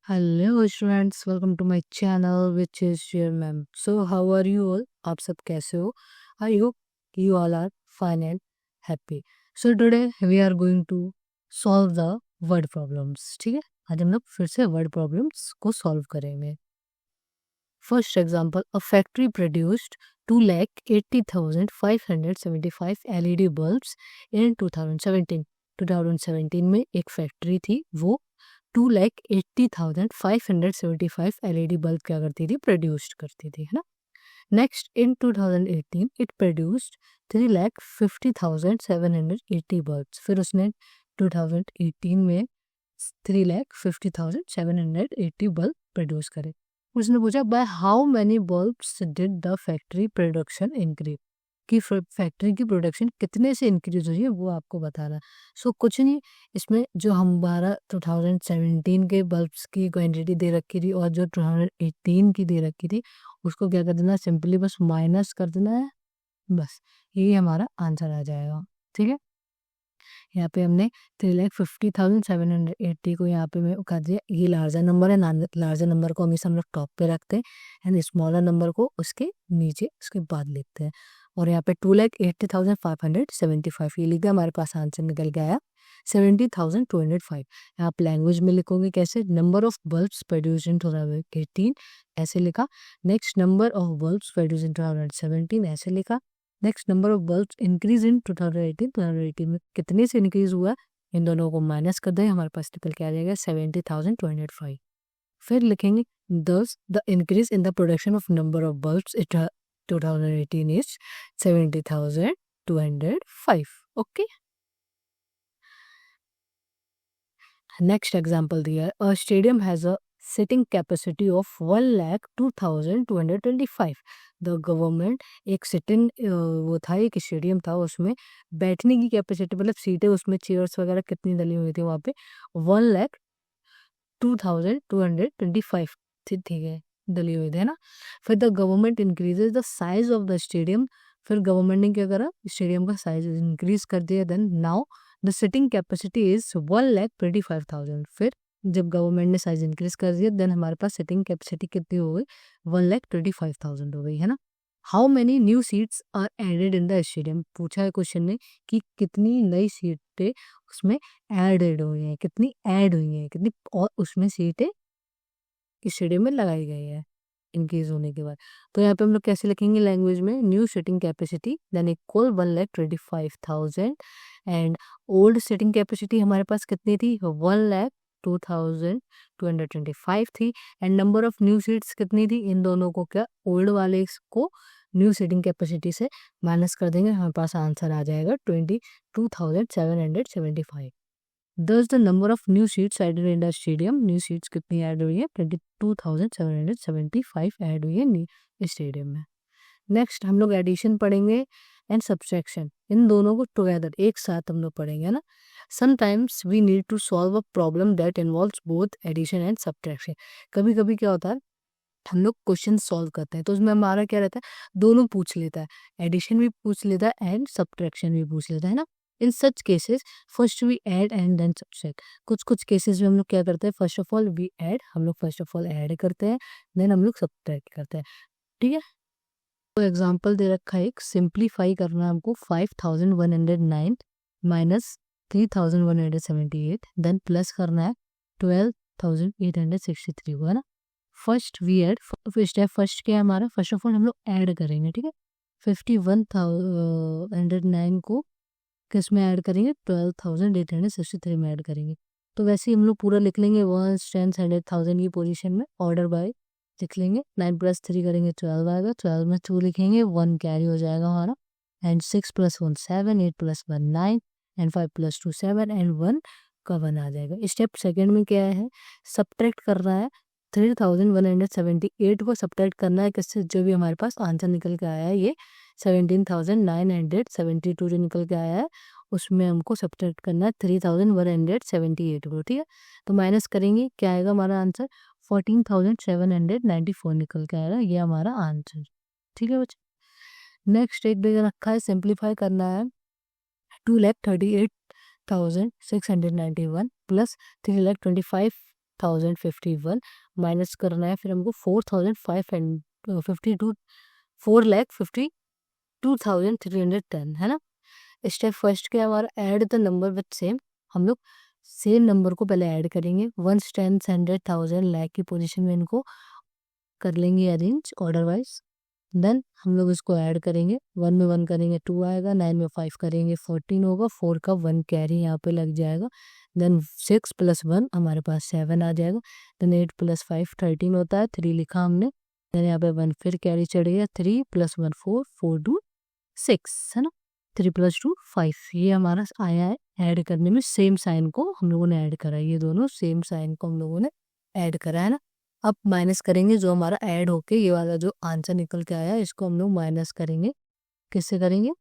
Hello students, welcome to my channel which is your ma'am. So how are you all? आप सब कैसे हो? I hope you all are fine and happy. So today we are going to solve the word problems. ठीक है, आज हम लोग फिर से वर्ड प्रॉब्लम्स को सॉल्व करेंगे। First example, a factory produced 2,80,575 LED bulbs in 2017। 2017 में एक फैक्ट्री थी, वो 2,80,575 LED बल्ब क्या करती थी, प्रोड्यूस करती थी, है ना। Next, in 2018 it produced 3,50,780 bulbs. फिर उसने 2018 में 3,50,780 बल्ब प्रोड्यूस करे। उसने पूछा by how many bulbs did the factory production increase, कि फैक्ट्री की प्रोडक्शन कितने से इंक्रीज हुई है वो आपको बताना। सो कुछ नहीं, इसमें जो हमारा 2017 के बल्ब्स की क्वांटिटी दे रखी थी और जो 2018 की दे रखी थी उसको क्या कर देना, सिंपली बस माइनस कर देना है, बस यही हमारा आंसर आ जाएगा। ठीक है, यहाँ पे हमने 3,50,780 को यहाँ पे मैं कर दिया, ये लार्जर नंबर है, लार्जर नंबर को हमेशा हम लोग टॉप पे रखते हैं एंड स्मॉलर नंबर को उसके नीचे उसके बाद लिखते हैं। और यहाँ पे 2,80,575 ये लिखा, हमारे पास आंसर निकल के आया 70,205। यहाँ आप लैंग्वेज में लिखोगे कैसे, number of bulbs produced in 2018 ऐसे लिखा, next number of bulbs produced in 2017 ऐसे लिखा, next number of bulbs increase in 2018 में कितने से इंक्रीज हुआ, इन दोनों को माइनस कर दें, हमारे पास निकल के आ जाएगा 70,205। फिर लिखेंगे दस the increase in the production of number of bulbs in 2018 is 70,205। Okay, next example दिया है, अ stadium has a sitting capacity of 1,02,225। The government, एक सिटिंग वो था, एक स्टेडियम था, उसमें बैठने की कैपेसिटी मतलब सीटें, उसमें चेयर्स वगैरह कितनी डली हुई थी वहाँ पे, 1,02,225 थी, ठीक है, डली हुई थी, है ना। फिर the government increases the size of the stadium, फिर गवर्नमेंट ने क्या करा, स्टेडियम का साइज इंक्रीज कर दिया, then now the seating capacity is 1,25,000। फिर जब गवर्नमेंट ने साइज इंक्रीज कर दिया, देन हमारे पास सिटिंग कैपेसिटी कितनी हो गई, 1,25,000 हो गई, है ना। How many new seats are added in the stadium, पूछा है क्वेश्चन ने कि कितनी नई सीटें उसमें एडेड हुई हैं, कितनी ऐड हुई हैं, कितनी और उसमें सीटें स्टेडियम में लगाई गई है इंक्रीज होने के बाद। तो यहाँ पे हम लोग कैसे लिखेंगे लैंग्वेज में, new seating capacity then equal 1,25,000 and old seating capacity हमारे पास कितनी थी, 1,02,225 थी and number of new seats कितनी थी, इन दोनों को क्या, ओल्ड वाले को न्यू सीटिंग कैपेसिटी से माइनस कर देंगे, हमारे पास आंसर आ जाएगा 22,775। Thus the number of new seats added in the stadium, new seats कितनी ऐड हुई है, 22,775 ऐड हुई है स्टेडियम में। नेक्स्ट हम लोग एडिशन पढ़ेंगे एंड सब्सट्रैक्शन, इन दोनों को टुगेदर एक साथ हम लोग पढ़ेंगे, है ना। Sometimes we need to solve a problem that involves both addition and subtraction. कभी कभी क्या होता है, हम लोग क्वेश्चन सॉल्व करते हैं तो उसमें हमारा क्या रहता है, दोनों पूछ लेता है, एडिशन भी पूछ लेता है एंड सब्ट्रैक्शन भी पूछ लेता है ना। In such cases first we add and then subtract. कुछ कुछ केसेस में हम लोग क्या करते हैं, first of all we add, हम लोग फर्स्ट ऑफ ऑल ऐड करते हैं, देन हम लोग सब्ट्रैक्ट करते हैं। ठीक है, तो एग्जांपल दे रखा है, एक सिंप्लीफाई करना है हमको, 5,109 माइनस 3,178 देन प्लस करना है 12,863 को, है ना। First we add, step first क्या है हमारा, फर्स्ट ऑफ ऑल हम लोग ऐड करेंगे, ठीक है। 51,109 को किस में ऐड करेंगे, 12,863 में ऐड करेंगे। तो वैसे ही हम लोग पूरा लिख लेंगे, 1 10 100,000 की पोजीशन में ऑर्डर बाय लिख लेंगे, 9 + 3 करेंगे 12 आएगा, 12 में 2 लिखेंगे, 1 कैरी हो जाएगा हमारा एंड 6 + 1 7, 8 + 1 9 एंड 5 + 2 7 एंड 1 का 1 आ जाएगा। स्टेप सेकंड में क्या है, सब्ट्रैक्ट करना है, 3,178 को सब्ट्रैक्ट करना है किससे, जो भी हमारे पास आंसर निकल के आया है, ये 17,972 जो निकल के आया है उसमें हमको सब्ट्रैक्ट करना है 3,178 को, ठीक है। तो माइनस करेंगे, क्या आएगा हमारा आंसर, 14,794 निकल के आएगा, ये हमारा आंसर। ठीक है बच्चे, नेक्स्ट एक दे रखा है, सिंप्लीफाई करना है 2,38,691 प्लस 3,25,051 माइनस करना है फिर हमको 4,552 4,52,310 है ना। स्टेप फर्स्ट क्या हमारा, add the number with same. हम लोग सेम नंबर को पहले ऐड करेंगे, 1 10 100 1000 लाख की पोजीशन में इनको कर लेंगे अरेंज ऑर्डर वाइज। देन हम लोग इसको ऐड करेंगे, 1 में 1 करेंगे 2 आएगा, 9 में 5 करेंगे 14 होगा, 4 का 1 कैरी यहाँ पे लग जाएगा। देन 6 + 1 हमारे पास 7 आ जाएगा। देन 8 + 5 13 होता है, 3 लिखा हमने। देन यहाँ पे 1 फिर कैरी चढ़ गया, 3 + 1 4 4 2 6 है ना, 3 + 2 5 ये हमारा आया है। ऐड करने में सेम साइन को हम लोगों ने ऐड करा, ये दोनों सेम साइन को हम लोगों ने ऐड करा है ना। अब माइनस करेंगे, जो हमारा ऐड होके ये वाला जो आंसर निकल के आया इसको हम लोग माइनस करेंगे। किससे करेंगे,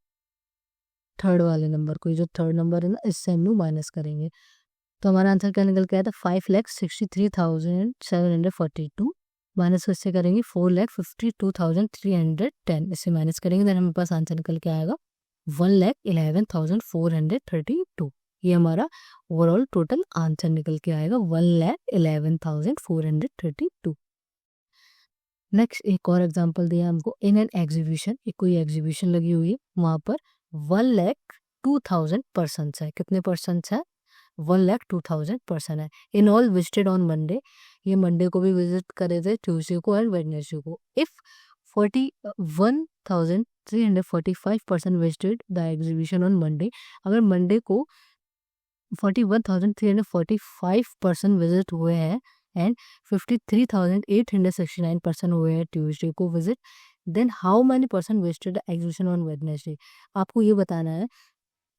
थर्ड वाले नंबर को, ये जो थर्ड नंबर है ना इससे हम लोग माइनस करेंगे। तो हमारा आंसर क्या निकल के आया था, 5,63,742 माइनस किससे करेंगे, 4,52,310 इससे माइनस करेंगे। देन हमारे पास आंसर निकल के आएगा 1,11,432। ये हमारा ओवरऑल टोटल आंसर निकल के आएगा 1,11,432। नेक्स्ट एक और एग्जांपल दिया हमको, इन एन एग्जीबिशन, एक कोई एग्जीबिशन लगी हुई है, वहां पर 1,02,000 पर्सन है। कितने पर्सन है, 1,02,000 पर्सन है। In all visited on Monday, ये मंडे को भी विजिट करे थे, ट्यूसडे को एंड वेडनेसडे को। If 41,345 person visited the exhibition on Monday, अगर मंडे को 41,345 पर्सन विजिट हुए हैं एंड 53,869 पर्सन हुए हैं ट्यूसडे को visit, then how many person visited the exhibition on Wednesday. आपको ये बताना है,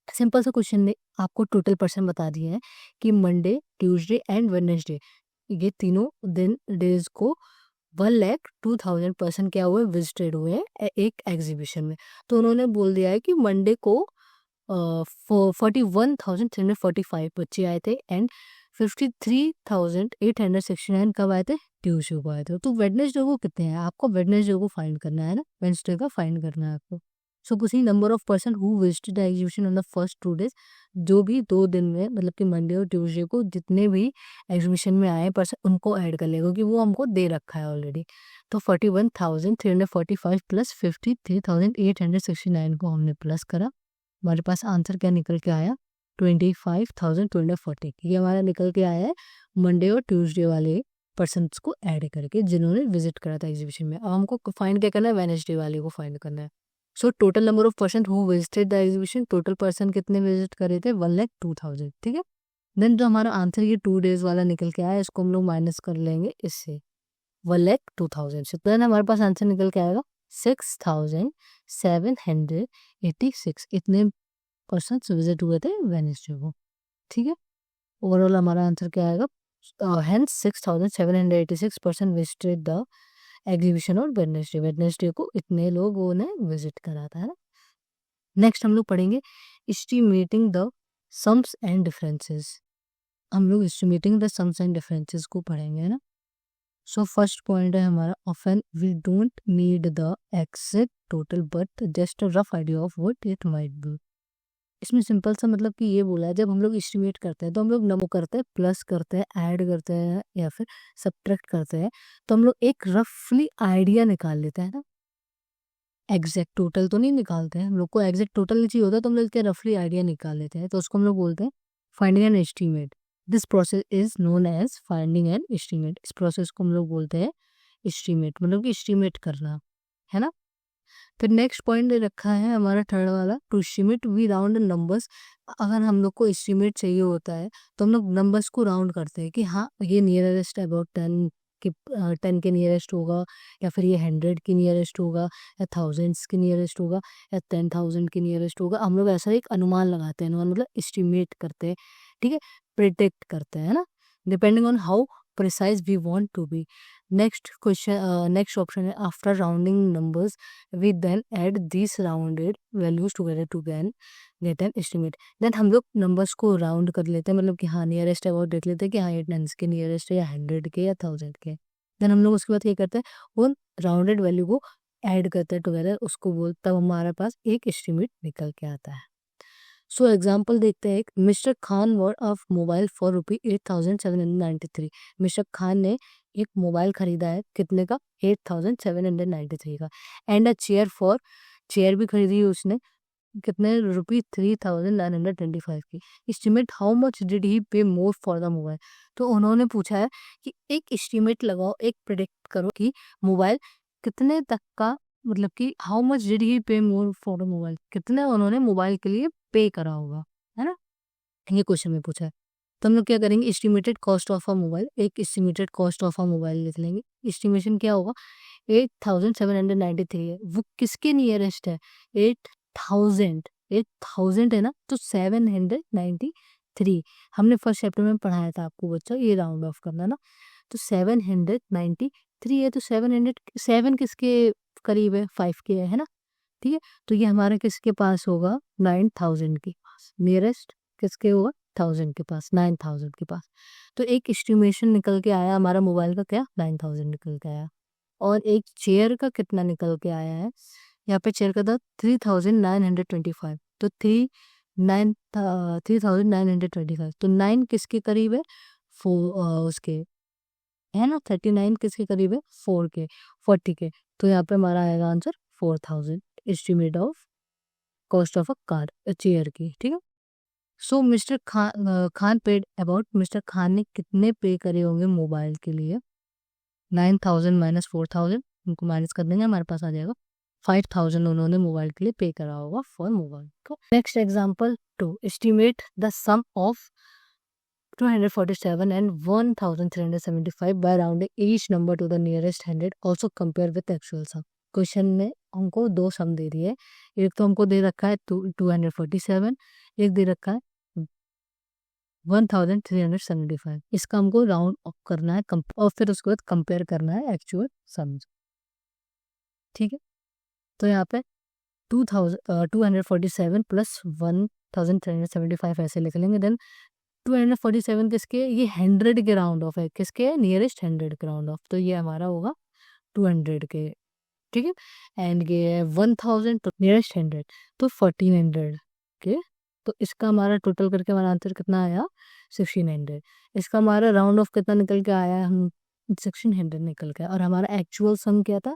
सिंपल सा क्वेश्चन ने आपको टोटल पर्सन बता दिए हैं कि मंडे, ट्यूसडे एंड वेडनेसडे ये तीनों दिन डेज को 1,02,000 पर्सन क्या हुए, विजिटेड हुए हैं एक एग्जीबिशन में। तो उन्होंने बोल दिया है कि मंडे को 41,345 बच्चे आए थे एंड 53,869 कब आए थे, ट्यूसडे को आए थे। तो वेडनेसडे को कितने हैं, आपको वेडनेसडे को फाइंड करना है ना, वेडनेसडे का फाइंड करना है आपको। सो उसी number of person who visited the exhibition on the first 2 days, जो भी 2 दिन में मतलब कि मंडे और ट्यूसडे को जितने भी एग्जीबिशन में आए पर्सन उनको ऐड कर लेगा, क्योंकि वो हमको दे रखा है ऑलरेडी। तो 41,345 प्लस 53,869 को हमने प्लस करा, हमारे पास आंसर क्या निकल के आया, 25,240। ये हमारा निकल के आया है मंडे और ट्यूसडे वाले पर्सन को ऐड करके जिन्होंने विजिट करा था एग्जीबिशन में। अब हमको फाइंड क्या करना है, वेडनेसडे वाले को फाइंड करना है। So total number of person who visited the exhibition, total person कितने विजिट करे थे, 1,02,000, ठीक है। देन जो हमारा आंसर ये 2 डेज वाला निकल के आया, इसको हम लोग माइनस कर लेंगे इससे 1,02,000 से। देन हमारे पास आंसर निकल के आएगा 6,786, इतने पर्सन विजिट हुए थे वेडनेसडे को, ठीक है। ओवरऑल हमारा आंसर क्या आएगा, hence 6,786 person visited the exhibition और वेडनेसडे को इतने लोगों ने विजिट करा था, है ना। नेक्स्ट हम लोग पढ़ेंगे estimating the sums and differences. हम लोग estimating the sums and differences को पढ़ेंगे, है ना। सो फर्स्ट पॉइंट है हमारा, often we don't need the exact total but just a rough idea of what it might be. इसमें सिंपल सा मतलब कि ये बोला है, जब हम लोग एस्टिमेट करते हैं तो हम लोग नंबर करते हैं, प्लस करते हैं, ऐड करते हैं या फिर सब्ट्रैक्ट करते हैं, तो हम लोग एक रफली आइडिया निकाल लेते हैं ना। एग्जैक्ट टोटल तो नहीं निकालते हैं, हम लोग को एग्जैक्ट टोटल नहीं चाहिए होता, तो हम लोग क्या रफली आइडिया निकाल लेते हैं, तो उसको हम लोग बोलते हैं finding an estimate. This process is known as finding an estimate. इस प्रोसेस को हम लोग बोलते हैं एस्टीमेट, मतलब कि एस्टीमेट करना, है ना। फिर नेक्स्ट पॉइंट दे रखा है हमारा थर्ड वाला, to estimate we round numbers. अगर हम लोग को एस्टिमेट चाहिए होता है तो हम लोग नंबर्स को राउंड करते हैं कि हाँ ये नियरेस्ट अबाउट 10 के 10 के नियरेस्ट होगा, या फिर ये 100 के नियरेस्ट होगा, या थाउजेंड्स के नियरेस्ट होगा, या 10,000 के नियरेस्ट होगा। हम लोग ऐसा एक अनुमान लगाते हैं, अनुमान मतलब एस्टिमेट करते हैं, ठीक है, प्रिडिक्ट करते हैं ना, depending on how precise we want to be. Next question, next option है, after rounding numbers we then add this rounded values together to get an estimate. Then हम लोग नंबर्स को राउंड कर लेते हैं, मतलब कि हाँ नियरेस्ट अबाउट देख लेते हैं कि हाँ ये 10 के नियरेस्ट है, या 100 के, या 1000 के। देन हम लोग उसके बाद क्या करते हैं, उन राउंडेड वैल्यू को ऐड करते हैं टुगेदर, उसको बोल तब हमारे पास एक एस्टिमेट निकल के आता है। सो एग्जाम्पल देखते हैं, एक mister Khan what of mobile for ₹8,793। Mister Khan ने एक मोबाइल खरीदा है कितने का, 8,793 का। एंड अ चेयर भी खरीदी है उसने कितने, ₹3,925 की। Estimate how much did he पे मोर फॉर द मोबाइल। तो उन्होंने पूछा है कि एक एस्टिमेट लगाओ, एक प्रिडिक्ट करो कि मोबाइल कितने तक का, मतलब कि हाउ मच डिड ही पे मोर फॉर द मोबाइल, कितने उन्होंने मोबाइल के लिए पे करा होगा, है ना। ये क्वेश्चन में पूछा है। तो हम लोग क्या करेंगे, estimated cost of a mobile, एक estimated cost of a mobile लिख लेंगे। एस्टिमेशन क्या होगा, 8,793 है, वो किसके नियरेस्ट है, 8,000 है ना, तो 793। हमने फर्स्ट चैप्टर में पढ़ाया था आपको बच्चों, ये राउंड ऑफ करना ना। तो 793 है, तो 7 किसके करीब है, 5 के है ना, ठीक है। तो ये हमारा किसके पास होगा, 9,000 के पास, नियरेस्ट किसके होगा, 1000 के पास, 9,000 के पास। तो एक एस्टिमेशन निकल के आया हमारा मोबाइल का, क्या 9,000 निकल के आया। और एक चेयर का कितना निकल के आया है, यहाँ पे चेयर का था 3,925, तो 3,925, तो 9 किसके करीब है, उसके है ना, 39 किसके करीब है, 4 के, 40 के। तो यहाँ पे हमारा आएगा answer 4,000 estimate of cost of a chair की, ठीक है। So mister Khan paid about, mister Khan ने कितने पे करे होंगे मोबाइल के लिए, 9,000 माइनस 4,000, उनको माइनस कर देंगे, हमारे पास आ जाएगा 5,000 उन्होंने मोबाइल के लिए पे करा होगा फॉर मोबाइल को। Next example 2, estimate the sum of 247 and 1,375 by rounding each number to the nearest 100, also compare with actual sum। Question में हमको दो सम दे दिए, एक तो हमको दे रखा है 247, एक दे रखा है 1,375। इसका हमको राउंड ऑफ करना है और फिर उसके बाद कंपेयर करना है एक्चुअल सम, ठीक है। तो यहाँ पे 247 प्लस 1,375 ऐसे लिख लेंगे। देन 247 किसके, ये 100 के राउंड ऑफ है, किसके नियरेस्ट 100 के राउंड ऑफ, तो ये हमारा होगा 200 के, ठीक है। एंड ये 1000 तो नियरेस्ट 100, तो 1400 के। तो इसका हमारा टोटल करके हमारा आंसर कितना आया, 1600। इसका हमारा राउंड ऑफ कितना निकल के आया, हम 1600 निकल के, और हमारा एक्चुअल सम क्या था,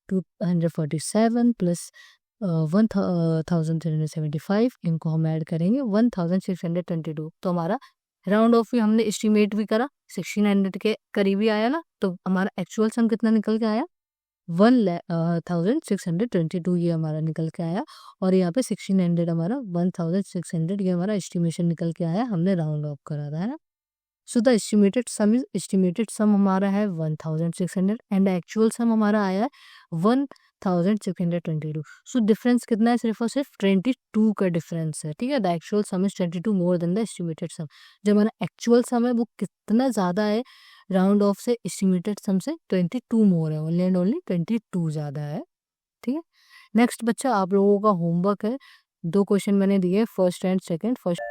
247 प्लस 1,375, इनको हम ऐड करेंगे 1,622। तो हमारा राउंड ऑफ भी हमने एस्टिमेट भी करा, 1600 के करीब ही आया ना, तो हमारा एक्चुअल सम कितना निकल के आया, 1,622 ये हमारा निकल के आया। और यहाँ पे 1600 हमारा 1,600 ये हमारा एस्टिमेशन निकल के आया, हमने राउंड ऑफ करा था, है ना। सो द एस्टिमेटेड सम हमारा है 1,600 एंड एक्चुअल सम हमारा आया है 1,622। सो डिफरेंस कितना है, सिर्फ और सिर्फ 22 का डिफरेंस है, ठीक है। The actual some is 22 more than the estimated सम। जो हमारा एक्चुअल सम है वो कितना ज़्यादा है राउंड ऑफ से, एस्टिमेटेड सम से 22 मोर है, ओनली एंड ओनली 22 ज़्यादा है, ठीक है। नेक्स्ट बच्चा आप लोगों का होमवर्क है, 2 क्वेश्चन मैंने दिए, फर्स्ट एंड सेकेंड। फर्स्ट